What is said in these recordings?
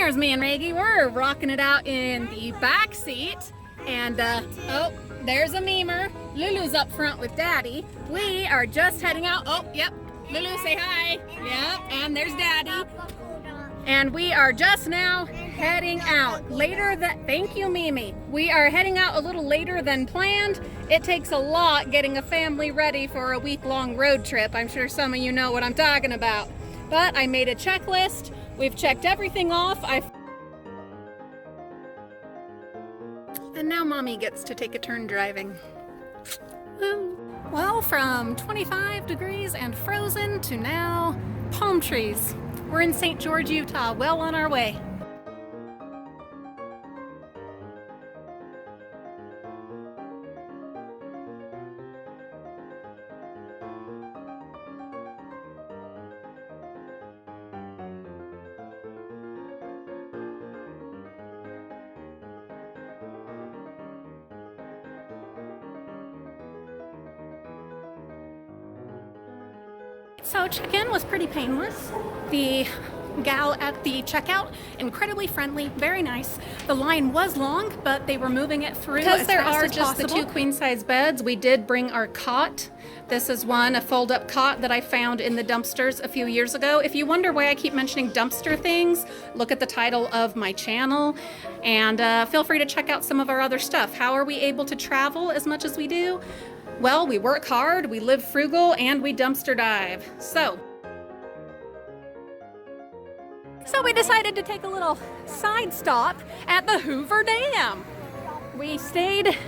There's me and Maggie. We're rocking it out in the back seat. And, oh, there's a memer. Lulu's up front with Daddy. We are just heading out. Oh, yep. Lulu, say hi. Yep, and there's Daddy. And we are just now heading out. Thank you, Mimi. We are heading out a little later than planned. It takes a lot getting a family ready for a week-long road trip. I'm sure some of you know what I'm talking about. But I made a checklist. We've checked everything off. And now Mommy gets to take a turn driving. Woo. Well, from 25 degrees and frozen to now palm trees. We're in St. George, Utah, well on our way. So check-in was pretty painless. The gal at the checkout, incredibly friendly, very nice. The line was long, but they were moving it through because there are just the 2 queen-size beds. We did bring our cot. This is a fold-up cot that I found in the dumpsters a few years ago. If you wonder why I keep mentioning dumpster things, look at the title of my channel, and feel free to check out some of our other stuff. How are we able to travel as much as we do? Well, we work hard, we live frugal, and we dumpster dive. So we decided to take a little side stop at the Hoover Dam. We stayed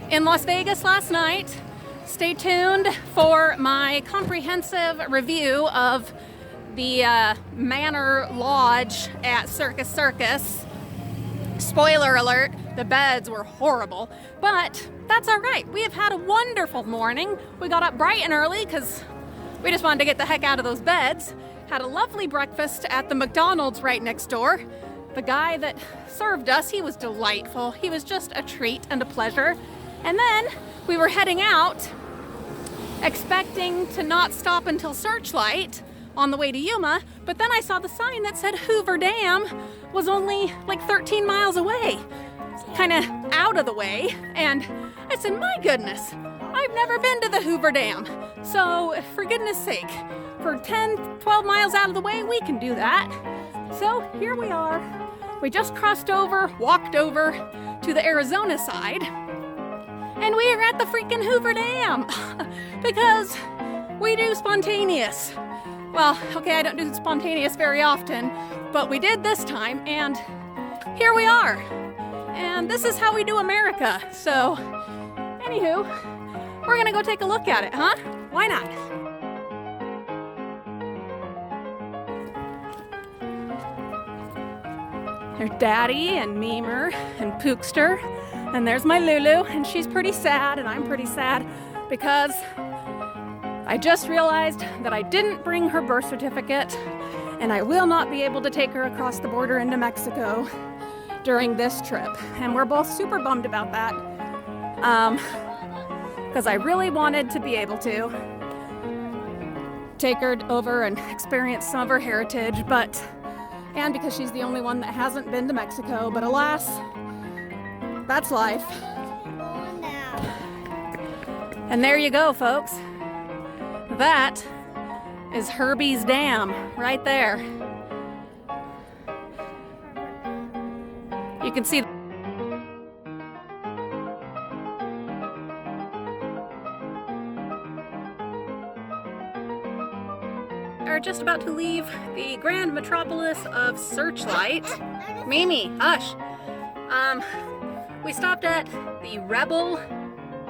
in Las Vegas last night. Stay tuned for my comprehensive review of the Manor Lodge at Circus Circus. Spoiler alert, the beds were horrible, but that's all right. We have had a wonderful morning. We got up bright and early because we just wanted to get the heck out of those beds. Had a lovely breakfast at the McDonald's right next door. The guy that served us, he was delightful. He was just a treat and a pleasure. And then we were heading out, expecting to not stop until Searchlight on the way to Yuma, but then I saw the sign that said Hoover Dam was only like 13 miles away, kind of out of the way, and I said, my goodness, I've never been to the Hoover Dam, so for goodness sake, for 10, 12 miles out of the way, we can do that. So here we are. We just walked over to the Arizona side, and we are at the freaking Hoover Dam because we do spontaneous. Well, okay, I don't do spontaneous very often, but we did this time, and here we are. And this is how we do America. So, anywho, we're gonna go take a look at it, huh? Why not? There's Daddy and Memer and Pookster, and there's my Lulu, and she's pretty sad, and I'm pretty sad because I just realized that I didn't bring her birth certificate, and I will not be able to take her across the border into Mexico during this trip. And we're both super bummed about that, because I really wanted to be able to take her over and experience some of her heritage, and because she's the only one that hasn't been to Mexico, but alas, that's life. And there you go, folks. That is Herbie's Dam right there. You can see we're just about to leave the grand metropolis of Searchlight. Mimi, hush. We stopped at the Rebel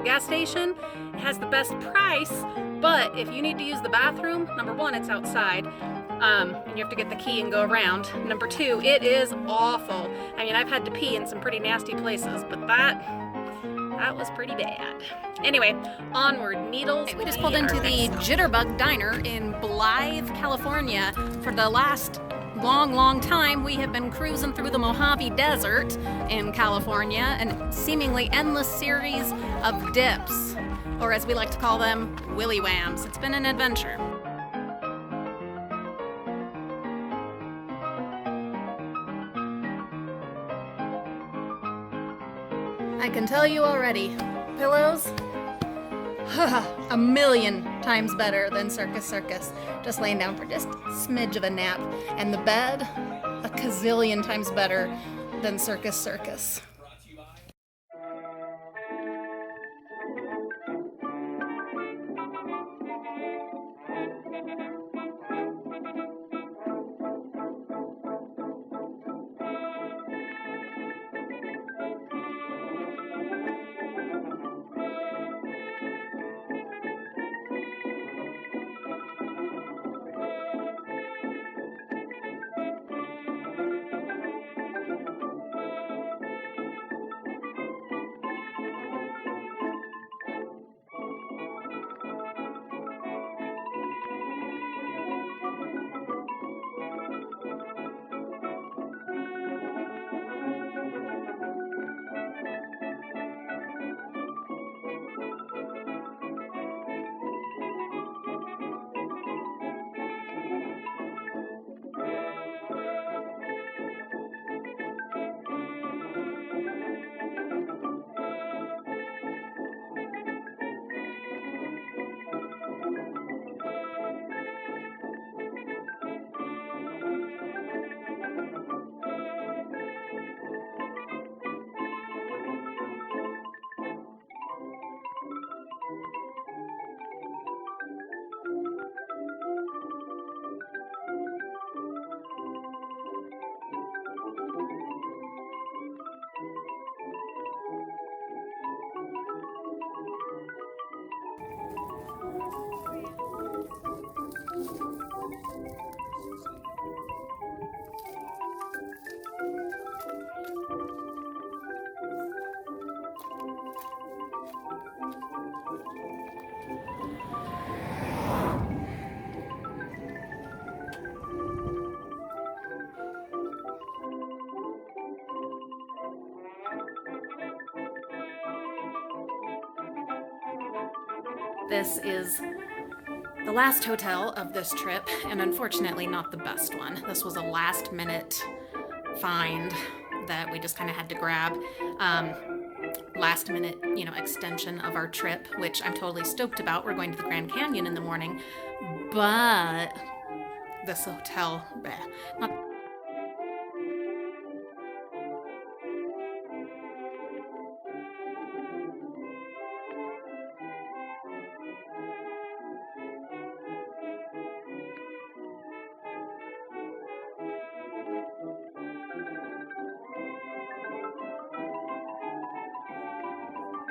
gas station. It has the best price, but if you need to use the bathroom, number one, it's outside, and you have to get the key and go around. Number two, it is awful. I mean, I've had to pee in some pretty nasty places, but that was pretty bad. Anyway, onward, needles. We just pulled into the Jitterbug Diner in Blythe, California. For the last long time, we have been cruising through the Mojave Desert in California, and seemingly endless series of dips, or as we like to call them, willy whams. It's been an adventure. I can tell you already, pillows, a million times better than Circus Circus. Just laying down for just a smidge of a nap. And the bed, a gazillion times better than Circus Circus. This is the last hotel of this trip, and unfortunately not the best one. This was a last minute find that we just kind of had to grab. Last minute, extension of our trip, which I'm totally stoked about. We're going to the Grand Canyon in the morning, but this hotel, not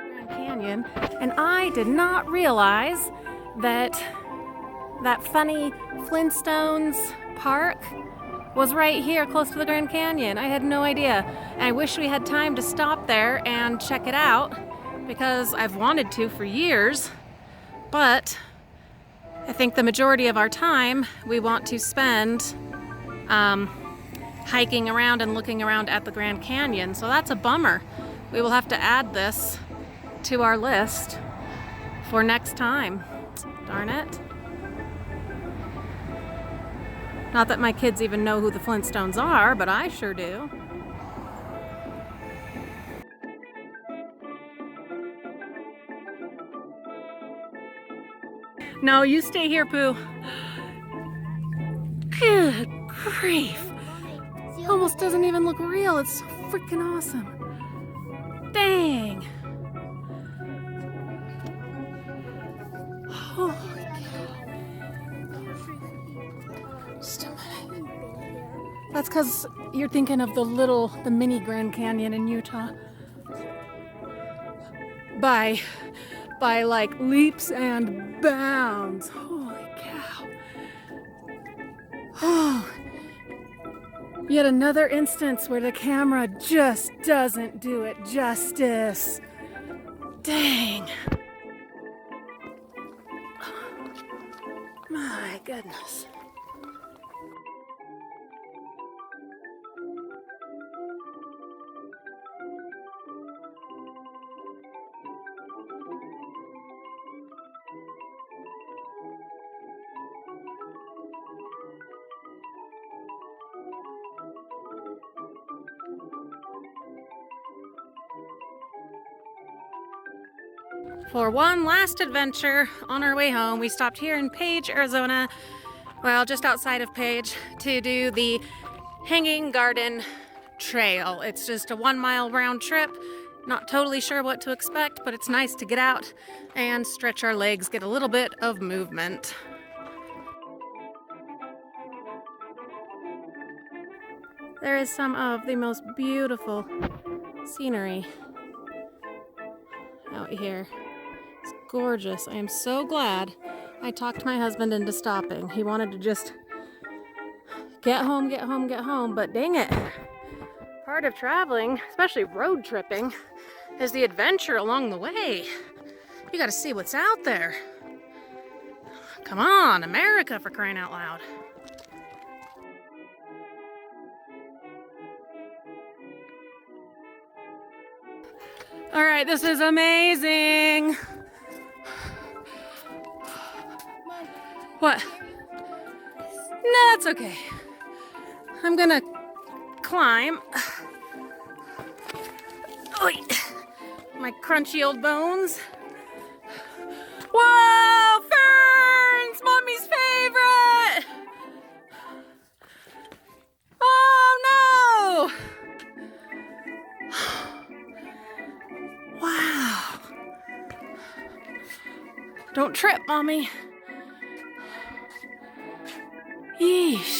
Grand Canyon, and I did not realize that funny Flintstones park was right here close to the Grand Canyon. I had no idea. And I wish we had time to stop there and check it out because I've wanted to for years, but I think the majority of our time we want to spend hiking around and looking around at the Grand Canyon, so that's a bummer. We will have to add this to our list for next time. Darn it. Not that my kids even know who the Flintstones are, but I sure do. No, you stay here, Pooh. Good grief. It almost doesn't even look real. It's so freaking awesome. Dang. Holy cow. Just a minute. That's because you're thinking of the mini Grand Canyon in Utah. By like leaps and bounds. Holy cow. Oh, yet another instance where the camera just doesn't do it justice. Dang. My goodness. for one last adventure on our way home. We stopped here in Page, Arizona, well, just outside of Page, to do the Hanging Garden Trail. It's just a 1 mile round trip. Not totally sure what to expect, but it's nice to get out and stretch our legs, get a little bit of movement. There is some of the most beautiful scenery out here. It's gorgeous. I am so glad I talked my husband into stopping. He wanted to just get home, but dang it. Part of traveling, especially road tripping, is the adventure along the way. You gotta see what's out there. Come on, America, for crying out loud. All right, this is amazing. What? No, it's okay. I'm gonna climb. Oy. My crunchy old bones. Whoa, ferns! Mommy's favorite! Oh no! Wow. Don't trip, Mommy. Yeesh.